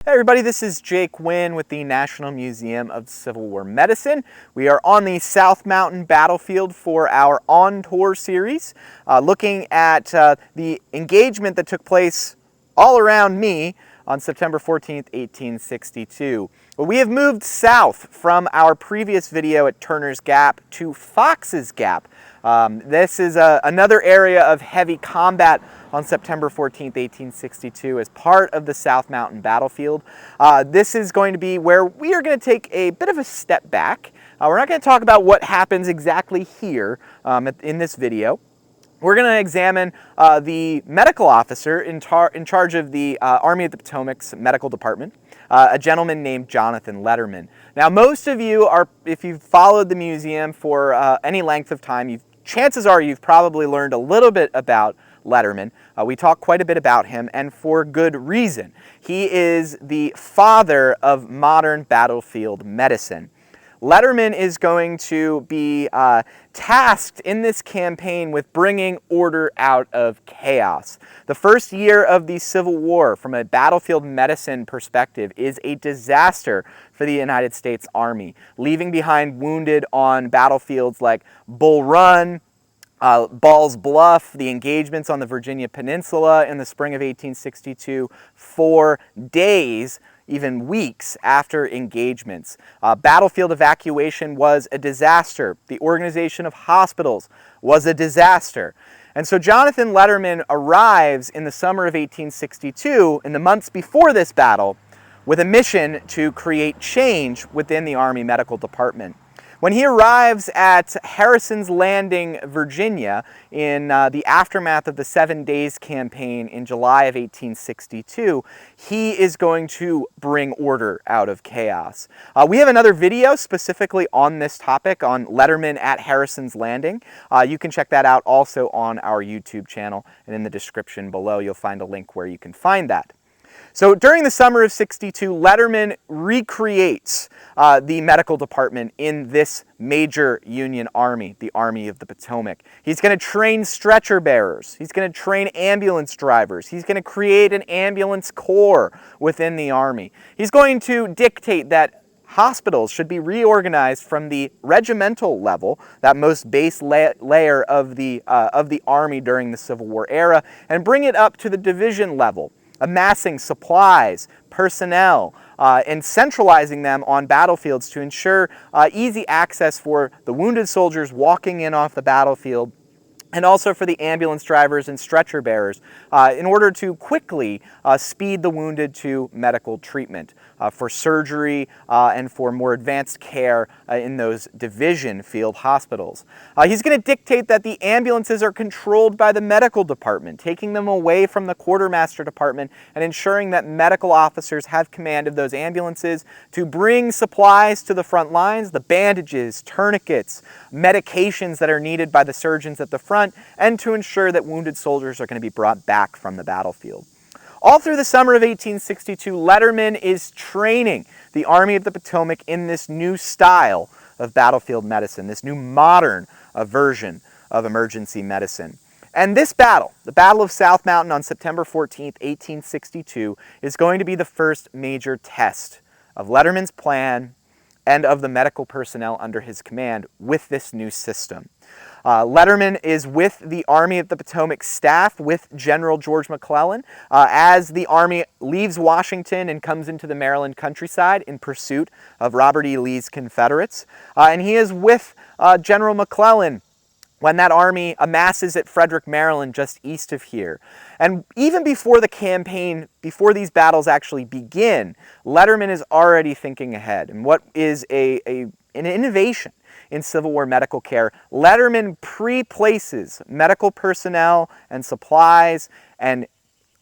Hey everybody, this is Jake Wynn with the National Museum of Civil War Medicine. We are on the South Mountain battlefield for our On Tour series, looking at the engagement that took place all around me on September 14th, 1862. Well, we have moved south from our previous video at Turner's Gap to Fox's Gap. This is another area of heavy combat on September 14th, 1862 as part of the South Mountain battlefield. This is going to be where we are going to take a bit of a step back. We're not going to talk about what happens exactly here in this video. We're going to examine the medical officer in charge of the Army of the Potomac's medical department, a gentleman named Johnathan Letterman. Now, most of you are, if you've followed the museum for any length of time, chances are you've probably learned a little bit about Letterman. We talk quite a bit about him, and for good reason. He is the father of modern battlefield medicine. Letterman is going to be tasked in this campaign with bringing order out of chaos. The first year of the Civil War, from a battlefield medicine perspective, is a disaster for the United States Army, leaving behind wounded on battlefields like Bull Run, Ball's Bluff, the engagements on the Virginia Peninsula in the spring of 1862, for days, even weeks after engagements. Battlefield evacuation was a disaster. The organization of hospitals was a disaster. And so Johnathan Letterman arrives in the summer of 1862, in the months before this battle, with a mission to create change within the Army Medical Department. When he arrives at Harrison's Landing, Virginia, in the aftermath of the 7 Days Campaign in July of 1862, he is going to bring order out of chaos. We have another video specifically on this topic, on Letterman at Harrison's Landing. You can check that out also on our YouTube channel, and in the description below you'll find a link where you can find that. So during the summer of '62, Letterman recreates the medical department in this major Union army, the Army of the Potomac. He's going to train stretcher bearers. He's going to train ambulance drivers. He's going to create an ambulance corps within the Army. He's going to dictate that hospitals should be reorganized from the regimental level, that most base layer of the Army during the Civil War era, and bring it up to the division level, amassing supplies, personnel, and centralizing them on battlefields to ensure easy access for the wounded soldiers walking in off the battlefield, and also for the ambulance drivers and stretcher bearers, in order to quickly speed the wounded to medical treatment, for surgery and for more advanced care in those division field hospitals. He's going to dictate that the ambulances are controlled by the medical department, taking them away from the quartermaster department and ensuring that medical officers have command of those ambulances to bring supplies to the front lines, the bandages, tourniquets, medications that are needed by the surgeons at the front, and to ensure that wounded soldiers are going to be brought back from the battlefield. All through the summer of 1862, Letterman is training the Army of the Potomac in this new style of battlefield medicine, this new modern version of emergency medicine. And this battle, the Battle of South Mountain on September 14th, 1862, is going to be the first major test of Letterman's plan and of the medical personnel under his command with this new system. Letterman is with the Army of the Potomac staff, with General George McClellan, as the Army leaves Washington and comes into the Maryland countryside in pursuit of Robert E. Lee's Confederates. And he is with General McClellan when that army amasses at Frederick, Maryland, just east of here. And even before the campaign, before these battles actually begin, Letterman is already thinking ahead. And what is an innovation in Civil War medical care, Letterman pre-places medical personnel and supplies and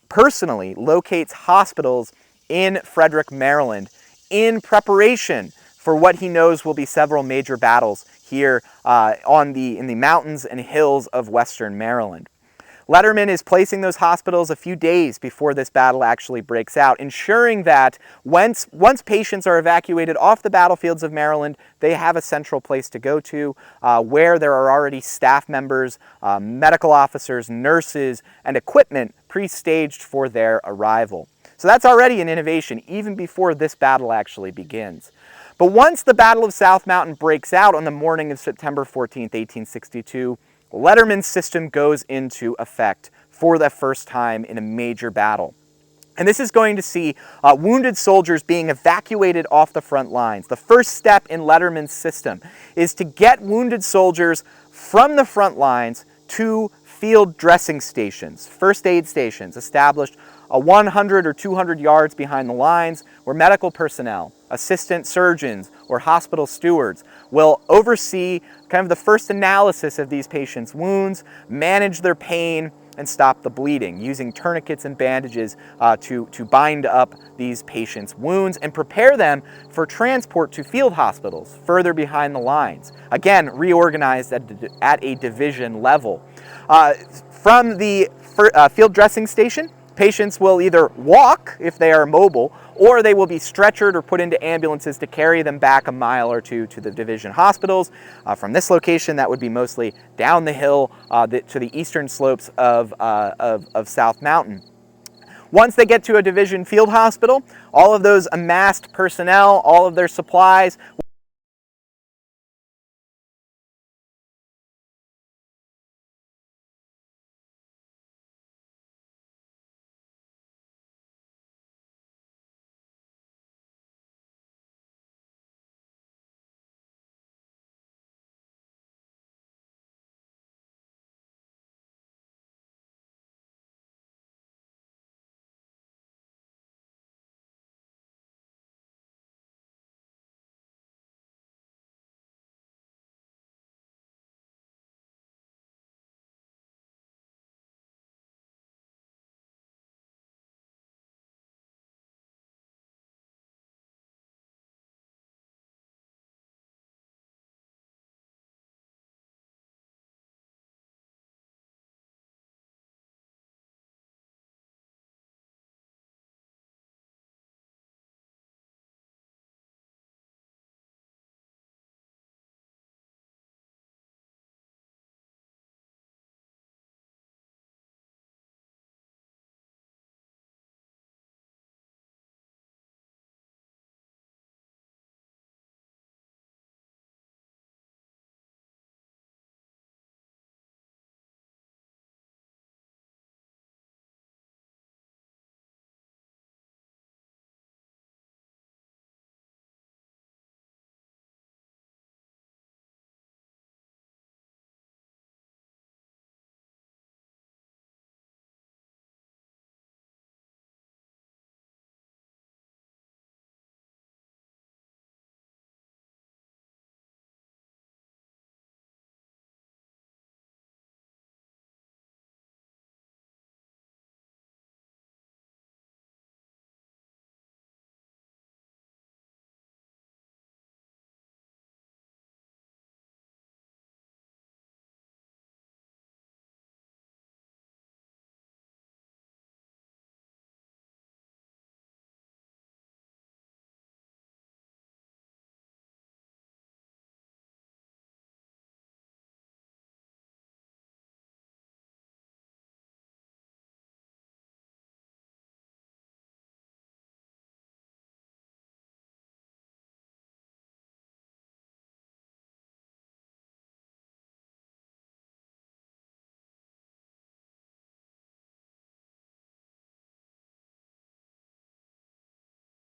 personally locates hospitals in Frederick, Maryland, in preparation for what he knows will be several major battles here in the mountains and hills of western Maryland. Letterman is placing those hospitals a few days before this battle actually breaks out, ensuring that once patients are evacuated off the battlefields of Maryland, they have a central place to go to where there are already staff members, medical officers, nurses, and equipment pre-staged for their arrival. So that's already an innovation, even before this battle actually begins. But once the Battle of South Mountain breaks out on the morning of September 14th, 1862, Letterman's system goes into effect for the first time in a major battle. And this is going to see wounded soldiers being evacuated off the front lines. The first step in Letterman's system is to get wounded soldiers from the front lines to field dressing stations, first aid stations, established 100 or 200 yards behind the lines, where medical personnel, assistant surgeons, or hospital stewards will oversee kind of the first analysis of these patients' wounds, manage their pain, and stop the bleeding, using tourniquets and bandages to bind up these patients' wounds and prepare them for transport to field hospitals further behind the lines. Again, reorganized at a division level. From the field dressing station, patients will either walk if they are mobile, or they will be stretchered or put into ambulances to carry them back a mile or two to the division hospitals. From this location, that would be mostly down the hill to the eastern slopes of South Mountain. Once they get to a division field hospital, all of those amassed personnel, all of their supplies,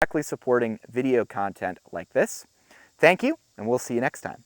directly supporting video content like this. Thank you, and we'll see you next time.